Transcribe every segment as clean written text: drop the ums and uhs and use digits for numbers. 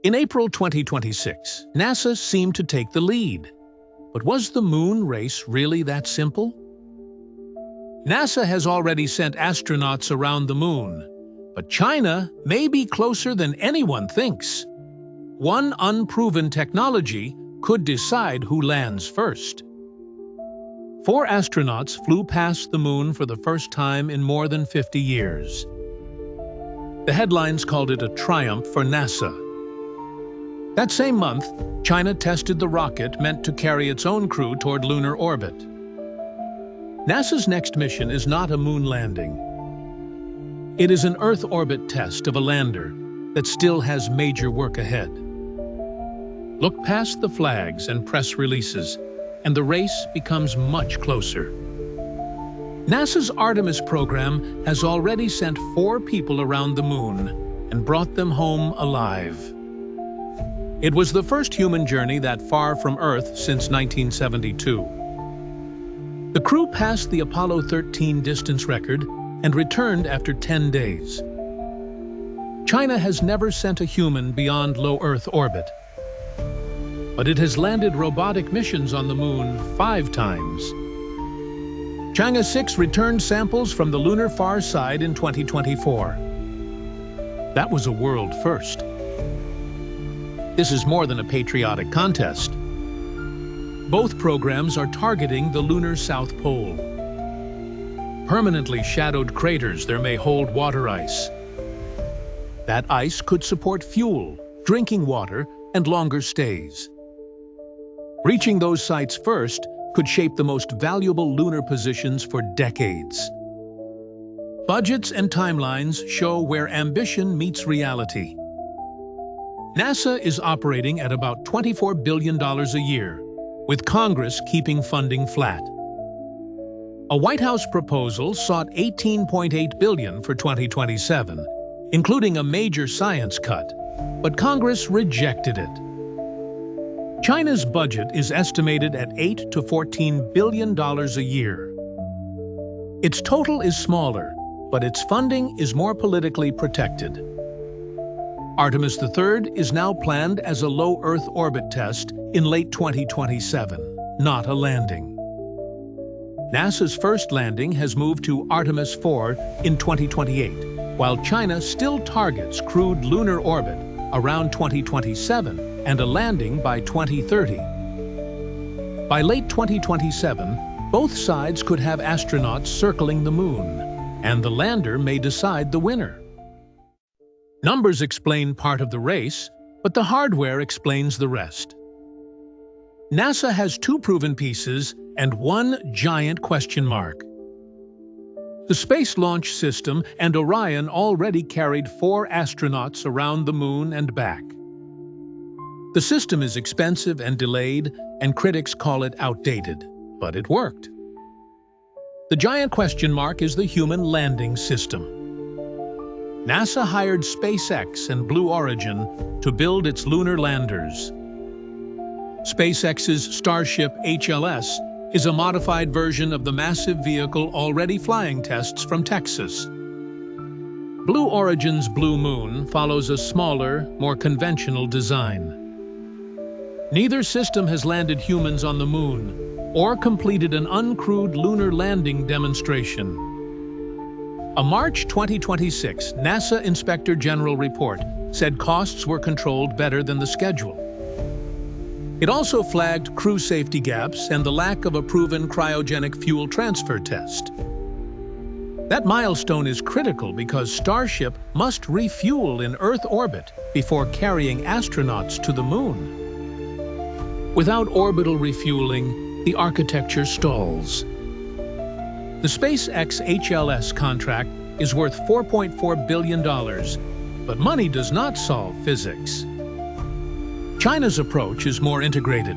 In April 2026, NASA seemed to take the lead. But was the moon race really that simple? NASA has already sent astronauts around the moon, but China may be closer than anyone thinks. One unproven technology could decide who lands first. 4 astronauts flew past the moon for the first time in more than 50 years. The headlines called it a triumph for NASA. That same month, China tested the rocket meant to carry its own crew toward lunar orbit. NASA's next mission is not a moon landing. It is an Earth orbit test of a lander that still has major work ahead. Look past the flags and press releases, and the race becomes much closer. NASA's Artemis program has already sent 4 people around the moon and brought them home alive. It was the first human journey that far from Earth since 1972. The crew passed the Apollo 13 distance record and returned after 10 days. China has never sent a human beyond low Earth orbit, but it has landed robotic missions on the moon 5 times. Chang'e 6 returned samples from the lunar far side in 2024. That was a world first. This is more than a patriotic contest. Both programs are targeting the lunar South Pole. Permanently shadowed craters there may hold water ice. That ice could support fuel, drinking water, and longer stays. Reaching those sites first could shape the most valuable lunar positions for decades. Budgets and timelines show where ambition meets reality. NASA is operating at about $24 billion a year, with Congress keeping funding flat. A White House proposal sought $18.8 billion for 2027, including a major science cut, but Congress rejected it. China's budget is estimated at $8 to $14 billion a year. Its total is smaller, but its funding is more politically protected. Artemis III is now planned as a low Earth orbit test in late 2027, not a landing. NASA's first landing has moved to Artemis IV in 2028, while China still targets crewed lunar orbit around 2027 and a landing by 2030. By late 2027, both sides could have astronauts circling the moon, and the lander may decide the winner. Numbers explain part of the race, but the hardware explains the rest. NASA has 2 proven pieces and 1 giant question mark. The Space Launch System and Orion already carried 4 astronauts around the moon and back. The system is expensive and delayed, and critics call it outdated, but it worked. The giant question mark is the human landing system. NASA hired SpaceX and Blue Origin to build its lunar landers. SpaceX's Starship HLS is a modified version of the massive vehicle already flying tests from Texas. Blue Origin's Blue Moon follows a smaller, more conventional design. Neither system has landed humans on the moon or completed an uncrewed lunar landing demonstration. A March 2026 NASA Inspector General report said costs were controlled better than the schedule. It also flagged crew safety gaps and the lack of a proven cryogenic fuel transfer test. That milestone is critical because Starship must refuel in Earth orbit before carrying astronauts to the moon. Without orbital refueling, the architecture stalls. The SpaceX HLS contract is worth $4.4 billion, but money does not solve physics. China's approach is more integrated.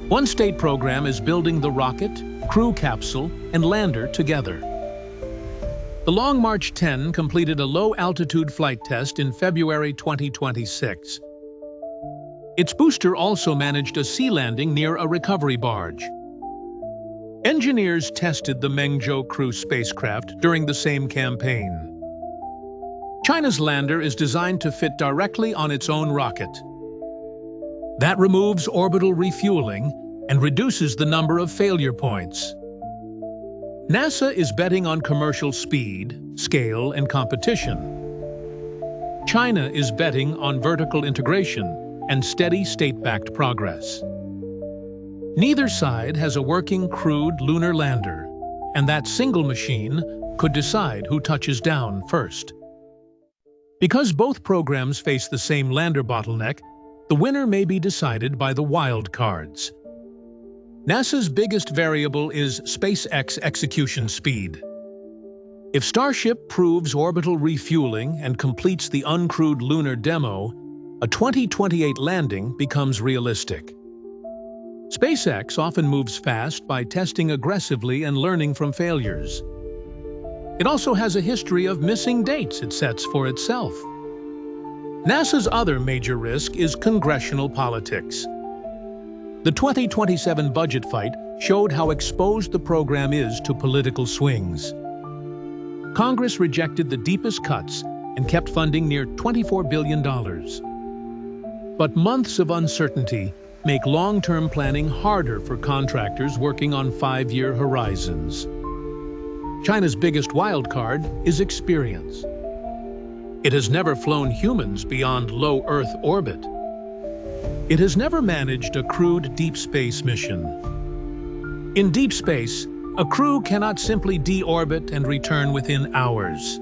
One state program is building the rocket, crew capsule, and lander together. The Long March 10 completed a low-altitude flight test in February 2026. Its booster also managed a sea landing near a recovery barge. Engineers tested the Mengzhou crew spacecraft during the same campaign. China's lander is designed to fit directly on its own rocket. That removes orbital refueling and reduces the number of failure points. NASA is betting on commercial speed, scale, and competition. China is betting on vertical integration and steady state-backed progress. Neither side has a working crewed lunar lander, and that single machine could decide who touches down first. Because both programs face the same lander bottleneck, the winner may be decided by the wild cards. NASA's biggest variable is SpaceX execution speed. If Starship proves orbital refueling and completes the uncrewed lunar demo, a 2028 landing becomes realistic. SpaceX often moves fast by testing aggressively and learning from failures. It also has a history of missing dates it sets for itself. NASA's other major risk is congressional politics. The 2027 budget fight showed how exposed the program is to political swings. Congress rejected the deepest cuts and kept funding near $24 billion. But months of uncertainty make long-term planning harder for contractors working on 5-year horizons. China's biggest wildcard is experience. It has never flown humans beyond low Earth orbit. It has never managed a crewed deep space mission. In deep space, a crew cannot simply deorbit and return within hours.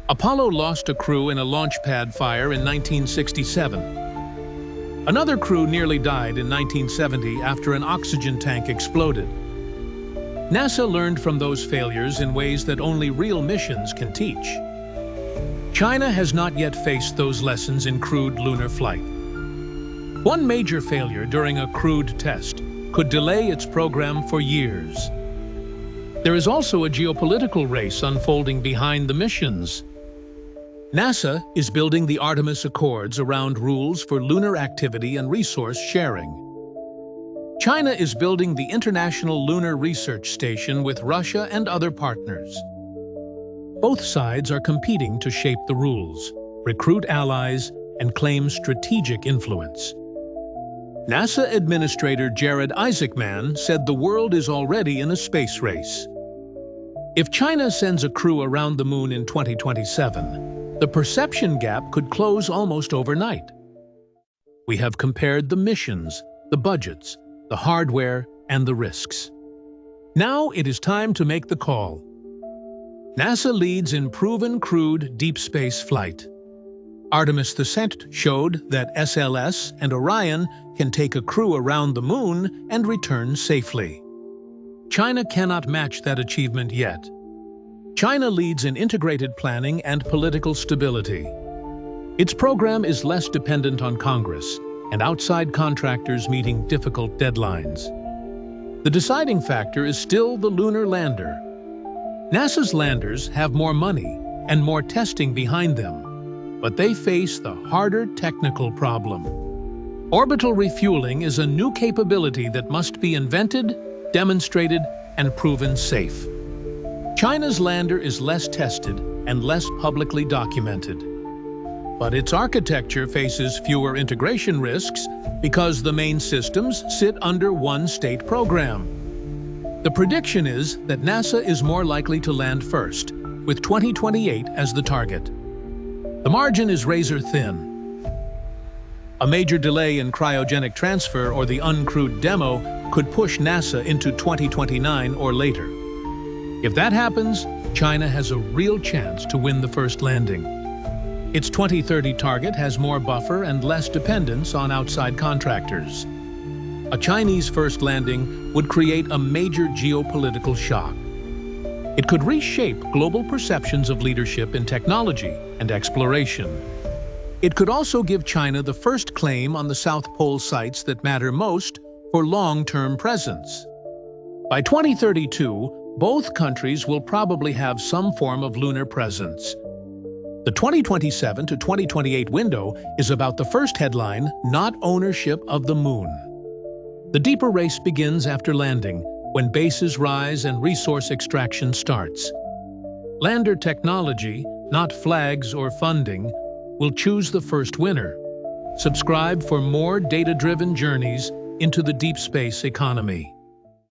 Apollo lost a crew in a launch pad fire in 1967. Another crew nearly died in 1970 after an oxygen tank exploded. NASA learned from those failures in ways that only real missions can teach. China has not yet faced those lessons in crewed lunar flight. One major failure during a crewed test could delay its program for years. There is also a geopolitical race unfolding behind the missions. NASA is building the Artemis Accords around rules for lunar activity and resource sharing. China is building the International Lunar Research Station with Russia and other partners. Both sides are competing to shape the rules, recruit allies, and claim strategic influence. NASA Administrator Jared Isaacman said the world is already in a space race. If China sends a crew around the moon in 2027, the perception gap could close almost overnight. We have compared the missions, the budgets, the hardware, and the risks. Now it is time to make the call. NASA leads in proven crewed deep space flight. Artemis ascent showed that SLS and Orion can take a crew around the moon and return safely. China cannot match that achievement yet. China leads in integrated planning and political stability. Its program is less dependent on Congress and outside contractors meeting difficult deadlines. The deciding factor is still the lunar lander. NASA's landers have more money and more testing behind them, but they face the harder technical problem. Orbital refueling is a new capability that must be invented, demonstrated, and proven safe. China's lander is less tested and less publicly documented. But its architecture faces fewer integration risks because the main systems sit under one state program. The prediction is that NASA is more likely to land first, with 2028 as the target. The margin is razor thin. A major delay in cryogenic transfer or the uncrewed demo could push NASA into 2029 or later. If that happens, China has a real chance to win the first landing. Its 2030 target has more buffer and less dependence on outside contractors. A Chinese first landing would create a major geopolitical shock. It could reshape global perceptions of leadership in technology and exploration. It could also give China the first claim on the South Pole sites that matter most for long-term presence. By 2032, both countries will probably have some form of lunar presence. The 2027 to 2028 window is about the first headline, not ownership of the moon. The deeper race begins after landing, when bases rise and resource extraction starts. Lander technology, not flags or funding, will choose the first winner. Subscribe for more data-driven journeys into the deep space economy.